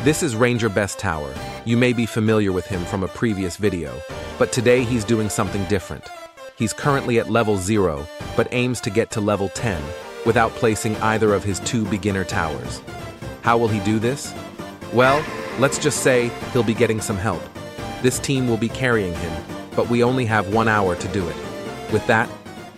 This is RangerBestTower. You may be familiar with him from a previous video, but today he's doing something different. He's currently at level 0, but aims to get to level 10 without placing either of his 2 beginner towers. How will he do this? Well, let's just say he'll be getting some help. This team will be carrying him, but we only have 1 hour to do it. With that,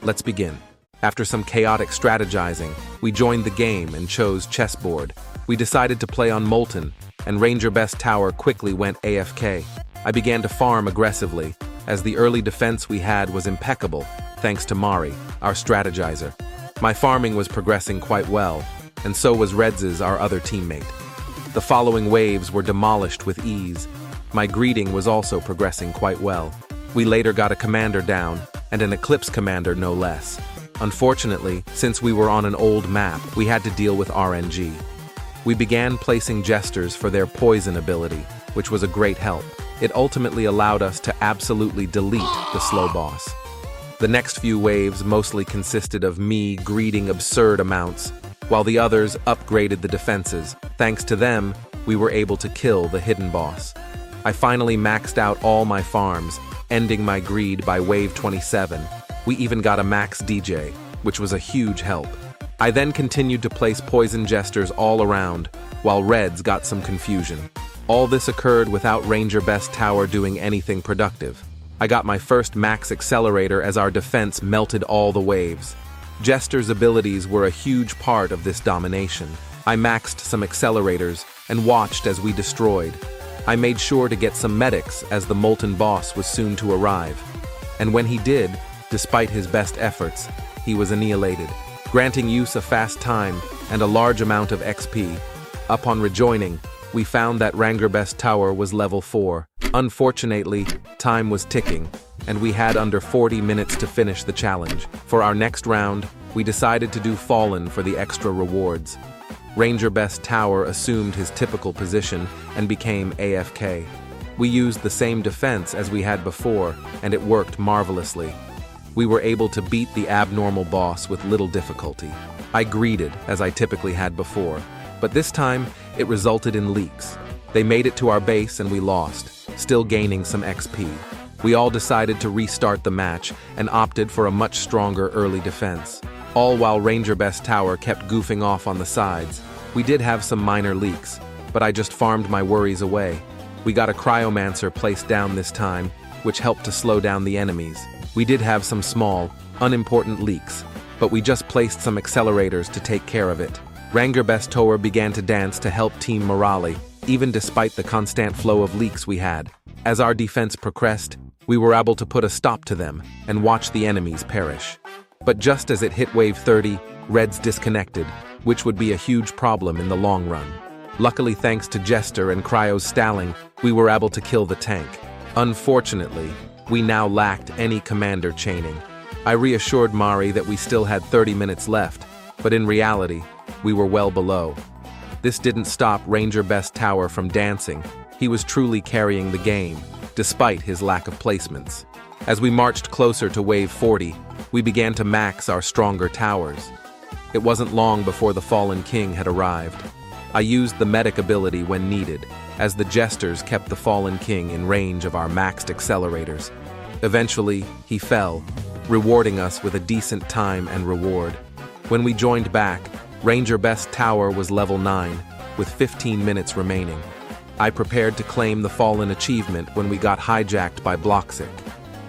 let's begin. After some chaotic strategizing, we joined the game and chose chessboard. We decided to play on Molten, and RangerBestTower quickly went AFK. I began to farm aggressively, as the early defense we had was impeccable, thanks to Mari, our strategizer. My farming was progressing quite well, and so was Reds's, our other teammate. The following waves were demolished with ease. My greeting was also progressing quite well. We later got a commander down, and an Eclipse commander no less. Unfortunately, since we were on an old map, we had to deal with RNG. We began placing jesters for their poison ability, which was a great help. It ultimately allowed us to absolutely delete the slow boss. The next few waves mostly consisted of me greeting absurd amounts, while the others upgraded the defenses. Thanks to them, we were able to kill the hidden boss. I finally maxed out all my farms, ending my greed by wave 27. We even got a max DJ, which was a huge help. I then continued to place poison jesters all around, while Reds got some confusion. All this occurred without RangerBestTower doing anything productive. I got my first max accelerator as our defense melted all the waves. Jester's abilities were a huge part of this domination. I maxed some accelerators and watched as we destroyed. I made sure to get some medics as the Molten boss was soon to arrive. And when he did, despite his best efforts, he was annihilated, granting use a fast time and a large amount of XP. Upon rejoining, we found that RangerBestTower was level 4. Unfortunately, time was ticking, and we had under 40 minutes to finish the challenge. For our next round, we decided to do Fallen for the extra rewards. RangerBestTower assumed his typical position and became AFK. We used the same defense as we had before, and it worked marvelously. We were able to beat the abnormal boss with little difficulty. I greeted, as I typically had before, but this time it resulted in leaks. They made it to our base and we lost, still gaining some XP. We all decided to restart the match and opted for a much stronger early defense. All while RangerBestTower kept goofing off on the sides. We did have some minor leaks, but I just farmed my worries away. We got a Cryomancer placed down this time, which helped to slow down the enemies. We did have some small, unimportant leaks, but we just placed some accelerators to take care of it. RangerBestTower began to dance to help Team Morale, even despite the constant flow of leaks we had. As our defense progressed, we were able to put a stop to them and watch the enemies perish. But just as it hit wave 30, Reds disconnected, which would be a huge problem in the long run. Luckily, thanks to Jester and Cryo's stalling, we were able to kill the tank. Unfortunately, we now lacked any commander chaining. I reassured Mari that we still had 30 minutes left, but in reality, we were well below. This didn't stop RangerBestTower from dancing. He was truly carrying the game, despite his lack of placements. As we marched closer to wave 40, we began to max our stronger towers. It wasn't long before the Fallen King had arrived. I used the medic ability when needed, as the jesters kept the Fallen King in range of our maxed accelerators. Eventually, he fell, rewarding us with a decent time and reward. When we joined back, RangerBestTower was level 9, with 15 minutes remaining. I prepared to claim the Fallen achievement when we got hijacked by Bloxic.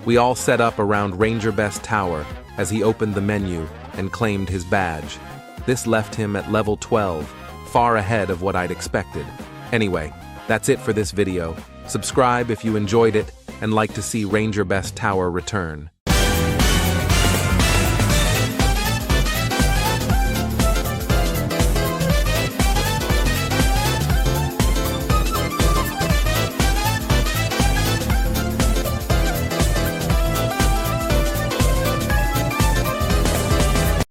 We all set up around RangerBestTower as he opened the menu and claimed his badge. This left him at level 12, far ahead of what I'd expected. Anyway, that's it for this video. Subscribe if you enjoyed it and like to see RangerBestTower return.